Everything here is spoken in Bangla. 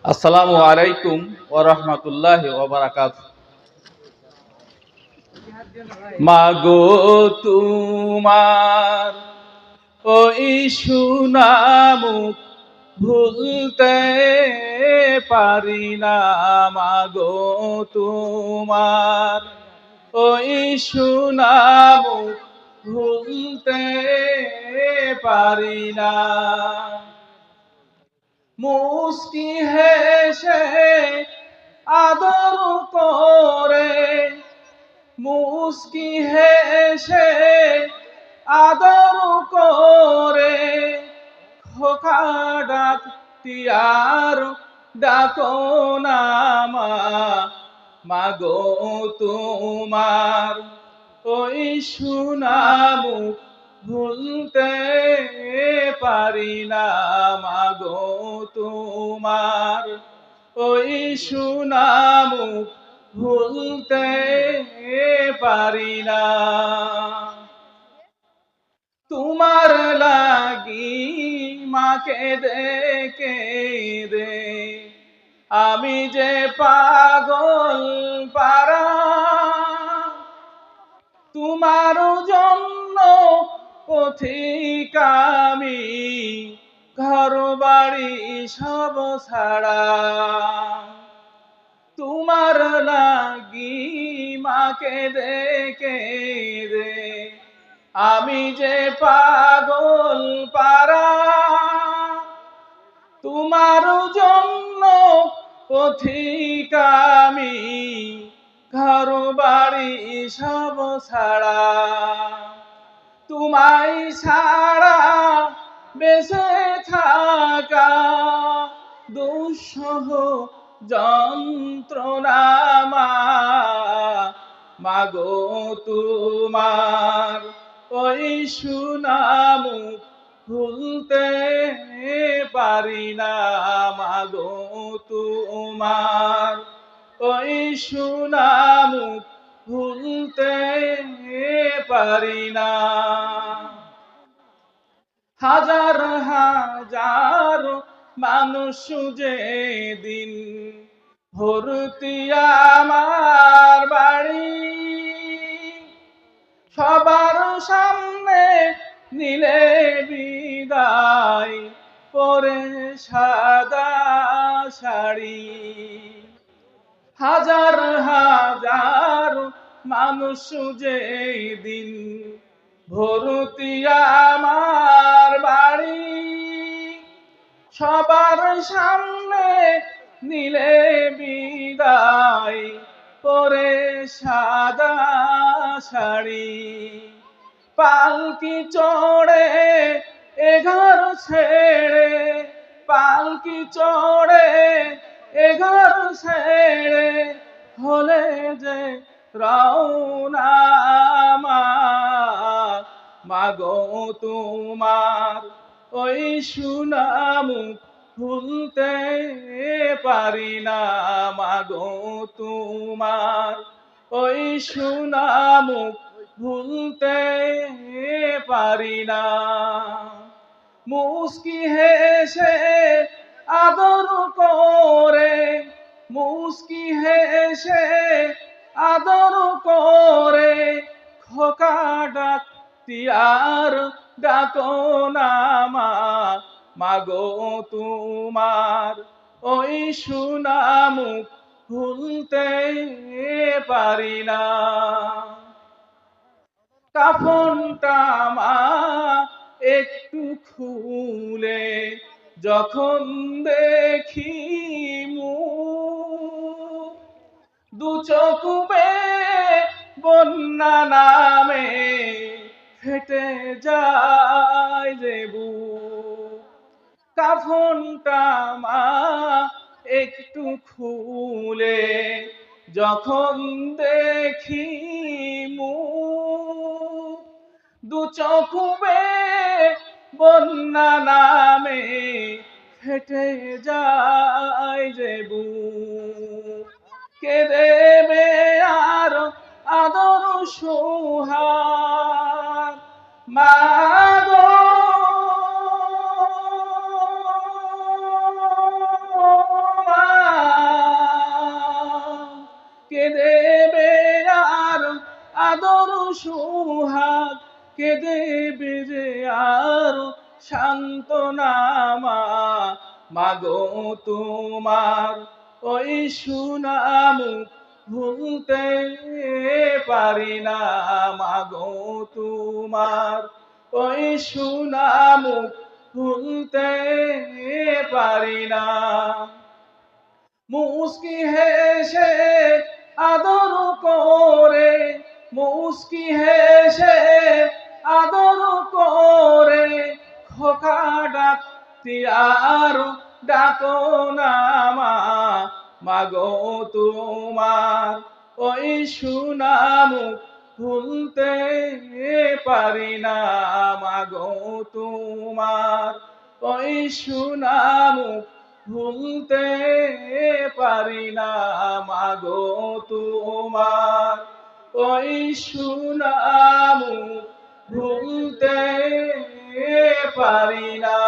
আসসালামু আলাইকুম ওয়া রাহমাতুল্লাহি ওয়া বারাকাতুহু। মাগো তোমার ওই সুনামুখ ভুলতে পারি না। মাগো তোমার ওই সুনামুখ ভুলতে পারি না। মুস্কি হেসে আদর করে, মুস্কি হেসে আদর করে, খোকা ডাকতি আর ডাকো না মাগো তোমার ওই সুনামুখ ভুলতে পারি না। মাগো তোমার ওই সুনামুখ ভুলতে পারি না। তোমার লাগি মাকে দেখে দে আমি যে পাগল পারা। তোমার জন্য পথিক আমি, ঘর বাড়ি সব ছাড়া। তোমার লাগি মাকে দেখে রে আমি যে পাগল পারা। তোমার জন্য পথিক আমি, ঘর বাড়ি সব ছাড়া। তোমায় ছাড়া বেঁচে থাকা দুঃসহ যন্ত্রণা মাগো তোমার ওই সুনামুখ ভুলতে পারি না। মাগো তোমার ওই সুনামুখ ভুলতে পারি না। হাজার হাজার মানুষ যে দিন ভর্তি আমার বাড়ি, সবার সামনে নিলে বিদায় পরে সাদা শাড়ি। হাজার হাজার মানুষ যে দিন ভর্তি আমার বাড়ি, সবার সামনে নিলে বিদায় পরে সাদা শাড়ি। পালকি চড়ে এ ঘর ছেড়ে, পালকি চড়ে এ ঘর ছেড়ে হলে যে রওনা মাগো তোমার ওই সুনামুখ ভুলতে পারি না। মাগো তোমার ওই সুনামুখ ভুলতে পারি না। মুস্কি হেসে আদর করে, মুস্কি হেসে আদর করে, খোকা ডাকতি আর ডাকো না মাগো তোমার ওই সুনামুখ ভুলতে পারি না। কাফনটা মা একটু খুলে যখন দেখি মুখ, দু চোখ বেয়ে বন্যা নামে ফেটে যায় যে বুক। কাফনটা মা একটু খুলে যখন দেখি মুখ, দু চোখ বেয়ে বন্যা নামে ফেটে যায় যে বুক। কে দেবে আর আদর সোহাগ মাগো আদর সুহাগ কেঁদে বেজে আর সান্ত্বনা মাগো তোমার ওই সুনামুখ ভুলতে পারি না মাগো তোমার ওই সুনামুখ ভুলতে পারি না মুস্কি হেসে আদর করে মুস্কি হেসে আদর করে খোকা ডাকতি আর ডাকো না মাগো তোমার ওই সুনামুখ ভুলতে পারি না মাগো তোমার ওই সুনামুখ ভুলতে পারি না মাগো তোমার ওই সুনামুখ ভুলতে পারি না